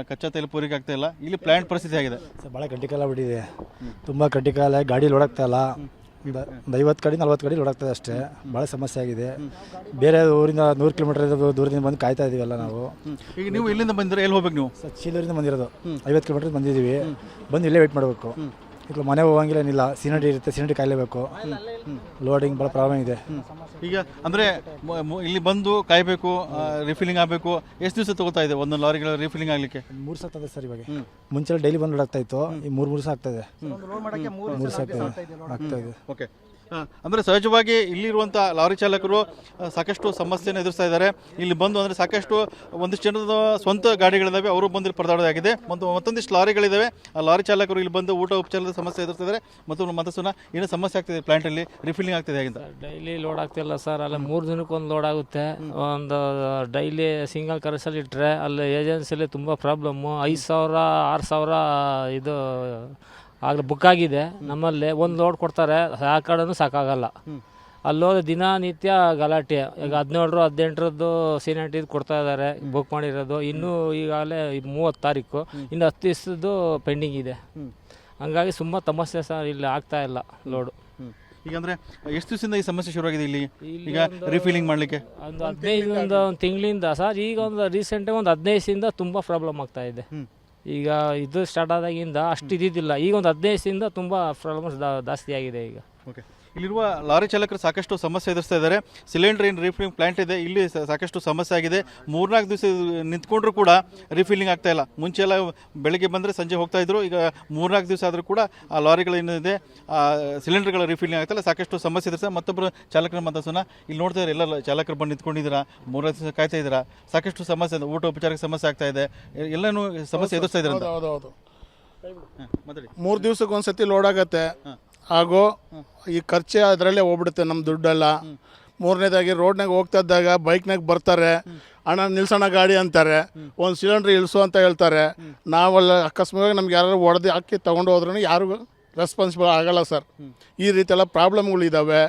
ಕಚ್ಚಾ ತೈಲ ಪೂರೈಕೆ ಆಗ್ತಾ ಇಲ್ಲ. ಇಲ್ಲಿ ಪ್ಲಾಂಟ್ ಪರಿಸ್ಥಿತಿ ಆಗಿದೆ ಸರ್. ಭಾಳ ಕ್ರಿಟಿಕಲ್ ಆಗ್ಬಿಟ್ಟಿದೆ, ತುಂಬ ಕ್ರಿಟಿಕಲ್. ಗಾಡಿ ಲೋಡಾಗ್ತಾ ಇಲ್ಲ, ಒಂದು 50 ಗಾಡಿ 40 ಗಾಡಿ ಲೋಡಾಗ್ತದೆ ಅಷ್ಟೇ. ಭಾಳ ಸಮಸ್ಯೆ ಆಗಿದೆ. ಬೇರೆ ಊರಿಂದ 100 ಕಿಲೋಮೀಟರ್ ದೂರದಿಂದ ಬಂದು ಕಾಯ್ತಾ ಇದೀವಲ್ಲ ನಾವು. ಈಗ ನೀವು ಇಲ್ಲಿಂದ ಬಂದರೆ ಎಲ್ಲಿ ಹೋಗ್ಬೇಕು ನೀವು? ಸರ್, ಚೀಲೂರಿಂದ ಬಂದಿರೋದು, 50 ಕಿಲೋಮೀಟರ್ ಬಂದಿದ್ದೀವಿ. ಬಂದು ಇಲ್ಲೇ ವೇಟ್ ಮಾಡಬೇಕು. ಈಗ ಮನೆ ಹೋಗಂಗಿಲ್ಲ, ಏನಿಲ್ಲ. ಸಿಲಿಂಡ್ರಿ ಇರುತ್ತೆ, ಸಿಲಿಂಡ್ರಿ ಕಾಯಲೇಬೇಕು. ಲೋಡಿಂಗ್ ಭಾಳ ಪ್ರಾಬ್ಲಮ್ ಇದೆ. ಈಗ ಅಂದರೆ ಇಲ್ಲಿ ಬಂದು ಕಾಯಬೇಕು, ರಿಫಿಲಿಂಗ್ ಆಗಬೇಕು. ಎಷ್ಟು ದಿವಸ ತಗೋತಾ ಇದೆ ಒಂದೊಂದು ಲಾರಿಗಳ ರಿಫಿಲಿಂಗ್ ಆಗಲಿಕ್ಕೆ? 3 ದಿವಸ ಆಗ್ತದೆ ಸರ್. ಇವಾಗ ಮುಂಚೆ ಡೈಲಿ ಬಂದು ಲೋಡ್ ಆಗ್ತಾ ಇತ್ತು, ಈ 3 ದಿವಸ ಆಗ್ತದೆ. 3 ದಿವಸ ಆಗ್ತಾ ಇದೆ. ಓಕೆ. ಅಂದರೆ ಸಹಜವಾಗಿ ಇಲ್ಲಿರುವಂಥ ಲಾರಿ ಚಾಲಕರು ಸಾಕಷ್ಟು ಸಮಸ್ಯೆಯನ್ನು ಎದುರಿಸ್ತಾ ಇದ್ದಾರೆ. ಇಲ್ಲಿ ಬಂದು ಅಂದರೆ ಸಾಕಷ್ಟು ಒಂದಿಷ್ಟು ಜನದ ಸ್ವಂತ ಗಾಡಿಗಳಿದ್ದಾವೆ, ಅವರು ಬಂದು ಇಲ್ಲಿ ಪರದಾಡೋದಾಗಿದೆ. ಮತ್ತು ಮತ್ತೊಂದಿಷ್ಟು ಲಾರಿಗಳಿದ್ದಾವೆ. ಆ ಲಾರಿ ಚಾಲಕರು ಇಲ್ಲಿ ಬಂದು ಊಟ ಉಪಚಾರದ ಸಮಸ್ಯೆ ಎದುರಿಸ್ತಿದ್ದಾರೆ. ಮತ್ತು ಮತ್ತೊಂದು ಏನು ಸಮಸ್ಯೆ ಆಗ್ತಿದೆ ಪ್ಲಾಂಟಲ್ಲಿ ರಿಫಿಲಿಂಗ್ ಆಗ್ತಿದೆ ಆಗಿಂದ? ಡೈಲಿ ಲೋಡ್ ಆಗ್ತಿಲ್ಲ ಸರ್. ಅಲ್ಲಿ 3 ದಿನಕ್ಕೆ ಒಂದು ಲೋಡ್ ಆಗುತ್ತೆ. ಒಂದು ಡೈಲಿ ಸಿಂಗಲ್ ಕರೆಸಲ್ಲಿ ಇಟ್ಟರೆ ಅಲ್ಲಿ ಏಜೆನ್ಸಿಯಲ್ಲಿ ತುಂಬ ಪ್ರಾಬ್ಲಮ್ಮು. 5,000 6,000 ಇದು ಆಗಲೇ ಬುಕ್ ಆಗಿದೆ. ನಮ್ಮಲ್ಲಿ ಒಂದು ಲೋಡ್ ಕೊಡ್ತಾರೆ, ಆ ಕಡೆನೂ ಸಾಕಾಗಲ್ಲ. ಅಲ್ಲೋದ್ರೆ ದಿನನಿತ್ಯ ಗಲಾಟೆ. ಈಗ 17 18ರದ್ದು ಸೀನಿಯರ್ಟಿದು ಕೊಡ್ತಾ ಇದ್ದಾರೆ, ಬುಕ್ ಮಾಡಿರೋದು. ಇನ್ನೂ ಈಗಾಗಲೇ 30 ತಾರೀಕು, ಇನ್ನು 10 ದಿವಸದ್ದು ಪೆಂಡಿಂಗ್ ಇದೆ. ಹಂಗಾಗಿ ತುಂಬ ಸಮಸ್ಯೆ ಸರ್, ಇಲ್ಲಿ ಆಗ್ತಾ ಇಲ್ಲ ಲೋಡು. ಈಗ ಅಂದರೆ ಎಷ್ಟು ದಿವಸದಿಂದ ಈ ಸಮಸ್ಯೆ ಶುರುವಾಗಿದೆ ಇಲ್ಲಿ ಈಗ ರಿಫಿಲಿಂಗ್ ಮಾಡಲಿಕ್ಕೆ? ಒಂದು 15 ಒಂದು ತಿಂಗಳಿಂದ ಸರ್. ಈಗ ಒಂದು ರೀಸೆಂಟಾಗಿ ಒಂದು 15 ದಿವಸದಿಂದ ತುಂಬ ಪ್ರಾಬ್ಲಮ್ ಆಗ್ತಾ ಇದೆ. ಈಗ ಇದು ಸ್ಟಾರ್ಟ್ ಆದಾಗಿಂದ ಅಷ್ಟು ಇದ್ದಿದ್ದಿಲ್ಲ. ಈಗ ಒಂದು 15 ದಿವಸದಿಂದ ತುಂಬ ಪ್ರಾಬ್ಲಮ್ಸ್ ಜಾಸ್ತಿ ಆಗಿದೆ ಈಗ. ಓಕೆ. ಇಲ್ಲಿರುವ ಲಾರಿ ಚಾಲಕರು ಸಾಕಷ್ಟು ಸಮಸ್ಯೆ ಎದುರಿಸ್ತಾ ಇದ್ದಾರೆ. ಸಿಲಿಂಡರ್ ಏನು ರಿಫಿಲಿಂಗ್ ಪ್ಲಾಂಟ್ ಇದೆ, ಇಲ್ಲಿ ಸಾಕಷ್ಟು ಸಮಸ್ಯೆ ಆಗಿದೆ. 3-4 ದಿವಸ ನಿಂತ್ಕೊಂಡ್ರೂ ಕೂಡ ರಿಫಿಲಿಂಗ್ ಆಗ್ತಾ ಇಲ್ಲ. ಮುಂಚೆ ಎಲ್ಲ ಬೆಳಗ್ಗೆ ಬಂದರೆ ಸಂಜೆ ಹೋಗ್ತಾ ಇದ್ರು. ಈಗ 3-4 ದಿವಸ ಆದರೂ ಕೂಡ ಆ ಲಾರಿಗಳೇನಿದೆ ಸಿಲಿಂಡರ್ಗಳ ರಿಫಿಲಿಂಗ್ ಆಗ್ತಾ ಇಲ್ಲ. ಸಾಕಷ್ಟು ಸಮಸ್ಯೆ ಎದುರಿಸ್ತಾರೆ. ಮತ್ತೊಬ್ಬರು ಚಾಲಕರ ಮಾತಾಡ್ಸೋಣ. ಇಲ್ಲಿ ನೋಡ್ತಾ ಇದ್ದಾರೆ, ಎಲ್ಲ ಚಾಲಕರು ಬಂದು ನಿಂತ್ಕೊಂಡಿದ್ದೀರಾ, 3-4 ದಿವಸ ಕಾಯ್ತಾ ಇದ್ದೀರಾ. ಸಾಕಷ್ಟು ಸಮಸ್ಯೆ, ಊಟ ಉಪಚಾರಕ್ಕೆ ಸಮಸ್ಯೆ ಆಗ್ತಾ ಇದೆ, ಎಲ್ಲನೂ ಸಮಸ್ಯೆ ಎದುರಿಸ್ತಾ ಇದ್ದಾರೆ. ಹೌದು. 3 ದಿವಸಕ್ಕೆ ಒಂದ್ಸತಿ ಲೋಡ್ ಆಗತ್ತೆ. ಹಾಗೂ ಈ ಖರ್ಚೆ ಅದರಲ್ಲೇ ಹೋಗ್ಬಿಡುತ್ತೆ ನಮ್ಮ ದುಡ್ಡೆಲ್ಲ. 3ನೇದಾಗಿ ರೋಡ್ನಾಗ ಹೋಗ್ತಾ ಇದ್ದಾಗ ಬೈಕ್ನಾಗ ಬರ್ತಾರೆ, ಅಣ್ಣ ನಿಲ್ಸೋಣ ಗಾಡಿ ಅಂತಾರೆ, ಒಂದು ಸಿಲಿಂಡ್ರ್ ಇಳಿಸು ಅಂತ ಹೇಳ್ತಾರೆ. ನಾವಲ್ಲ ಅಕಸ್ಮಾತ್ ನಮ್ಗೆ ಯಾರು ಹೊಡೆದು ಹಾಕಿ ತೊಗೊಂಡು ಹೋದ್ರೂ ಯಾರು ರೆಸ್ಪಾನ್ಸಿಬಲ್ ಆಗಲ್ಲ ಸರ್. ಈ ರೀತಿ ಎಲ್ಲ ಪ್ರಾಬ್ಲಮ್ಗಳಿದ್ದಾವೆ.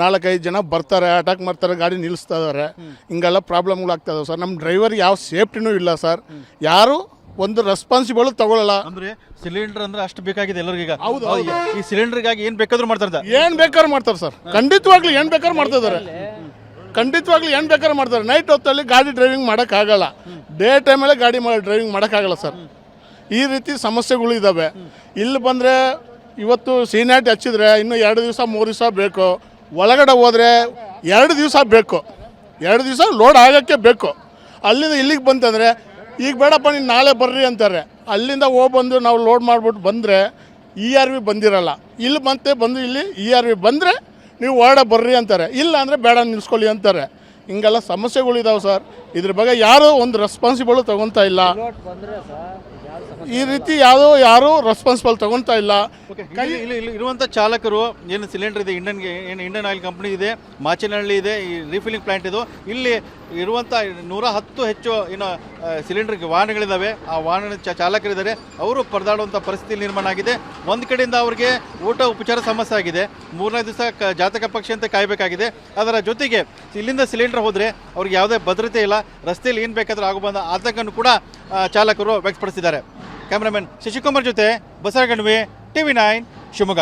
4-5 ಜನ ಬರ್ತಾರೆ, ಅಟ್ಯಾಕ್ ಮಾಡ್ತಾರೆ, ಗಾಡಿ ನಿಲ್ಲಿಸ್ತಾ ಇದ್ದಾರೆ. ಹಿಂಗೆಲ್ಲ ಪ್ರಾಬ್ಲಮ್ಗಳು ಆಗ್ತಾ ಇದಾವೆ ಸರ್. ನಮ್ಮ ಡ್ರೈವರ್ಗೆ ಯಾವ ಸೇಫ್ಟಿನೂ ಇಲ್ಲ ಸರ್. ಯಾರು ಒಂದು ರೆಸ್ಪಾನ್ಸಿಬಲ್ ತಗೊಳ್ಳಲ್ಲ. ಅಂದ್ರೆ ಸಿಲಿಂಡರ್ ಅಂದ್ರೆ ಅಷ್ಟು ಬೇಕಾಗಿದೆ ಎಲ್ಲರಿಗೀಗ. ಈ ಸಿಲಿಂಡರ್ಗಾಗಿ ಏನ್ ಬೇಕಾದ್ರೂ ಮಾಡ್ತಾರೆ, ಏನ್ ಬೇಕಾದ್ರೂ ಮಾಡ್ತಾರೆ ಸರ್. ಖಂಡಿತವಾಗ್ಲೂ ಏನ್ ಬೇಕಾದ್ರೂ ಮಾಡ್ತಾ ಇದ್ದಾರೆ. ಏನ್ ಬೇಕಾದ್ರೂ ಮಾಡ್ತಾರೆ. ನೈಟ್ ಹೊತ್ತಲ್ಲಿ ಗಾಡಿ ಡ್ರೈವಿಂಗ್ ಮಾಡೋಕ್ಕಾಗಲ್ಲ, ಡೇ ಟೈಮಲ್ಲೇ ಗಾಡಿ ಡ್ರೈವಿಂಗ್ ಮಾಡೋಕ್ಕಾಗಲ್ಲ ಸರ್. ಈ ರೀತಿ ಸಮಸ್ಯೆಗಳು ಇದ್ದಾವೆ. ಇಲ್ಲಿ ಬಂದರೆ ಇವತ್ತು ಸೀನಿಯಾರಿಟಿ ಹಚ್ಚಿದ್ರೆ ಇನ್ನೂ 2 ದಿವಸ 3 ದಿವಸ ಬೇಕು. ಒಳಗಡೆ ಹೋದರೆ 2 ದಿವಸ ಬೇಕು. 2 ದಿವಸ ಲೋಡ್ ಆಗೋಕ್ಕೆ ಬೇಕು. ಅಲ್ಲಿಂದ ಇಲ್ಲಿಗೆ ಬಂತಂದರೆ ಈಗ ಬೇಡಪ್ಪ ನೀನು ನಾಳೆ ಬರ್ರಿ ಅಂತಾರೆ. ಅಲ್ಲಿಂದ ಹೋಗ್ಬಂದು ನಾವು ಲೋಡ್ ಮಾಡಿಬಿಟ್ಟು ಬಂದರೆ ERV ಬಂದಿರಲ್ಲ. ಇಲ್ಲಿ ಬಂದು ಇಲ್ಲಿ ERV ಬಂದರೆ ನೀವು ಹೊರಡೆ ಬರ್ರಿ ಅಂತಾರೆ. ಇಲ್ಲ ಅಂದರೆ ಬೇಡ ನಿಲ್ಸ್ಕೊಳ್ಳಿ ಅಂತಾರೆ. ಹಿಂಗೆಲ್ಲ ಸಮಸ್ಯೆಗಳಿದಾವೆ ಸರ್. ಇದ್ರ ಬಗ್ಗೆ ಯಾರೂ ಒಂದು ರೆಸ್ಪಾನ್ಸಿಬಲ್ ತೊಗೊತಾ ಇಲ್ಲ. ಈ ರೀತಿ ಯಾರು ರೆಸ್ಪಾನ್ಸಿಬಲ್ ತೊಗೊತಾ ಇಲ್ಲ. ಇಲ್ಲಿ ಇರುವಂಥ ಚಾಲಕರು ಏನು ಸಿಲಿಂಡರ್ ಇದೆ, ಇಂಡಿಯನ್ ಆಯಿಲ್ ಕಂಪ್ನಿ ಇದೆ, ಮಾಚೇನಹಳ್ಳಿ ಇದೆ, ಈ ರಿಫಿಲಿಂಗ್ ಪ್ಲಾಂಟ್ ಇದು. ಇಲ್ಲಿ ಇರುವಂಥ 110 ಹೆಚ್ಚು ಏನು ಸಿಲಿಂಡರ್ ವಾಹನಗಳಿದ್ದಾವೆ. ಆ ವಾಹನ ಚಾಲಕರಿದ್ದಾರೆ, ಅವರು ಪರದಾಡುವಂಥ ಪರಿಸ್ಥಿತಿ ನಿರ್ಮಾಣ ಆಗಿದೆ. ಒಂದು ಕಡೆಯಿಂದ ಅವರಿಗೆ ಊಟ ಉಪಚಾರ ಸಮಸ್ಯೆ ಆಗಿದೆ. 3-4 ದಿವಸ ಜಾತಕ ಪಕ್ಷಿ ಅಂತ ಕಾಯಬೇಕಾಗಿದೆ. ಅದರ ಜೊತೆಗೆ ಇಲ್ಲಿಂದ ಸಿಲಿಂಡರ್ ಹೋದರೆ ಅವ್ರಿಗೆ ಯಾವುದೇ ಭದ್ರತೆ ಇಲ್ಲ. ರಸ್ತೆಯಲ್ಲಿ ಏನು ಬೇಕಾದರೂ ಆಗಬಂದ ಆತಂಕನೂ ಕೂಡ ಚಾಲಕರು ವ್ಯಕ್ತಪಡಿಸಿದ್ದಾರೆ. ಕ್ಯಾಮ್ರಾಮನ್ ಶಶಿಕುಮಾರ್ ಜೊತೆ ಬಸವಗಣವಿ, TV9 ಶಿವಮೊಗ್ಗ.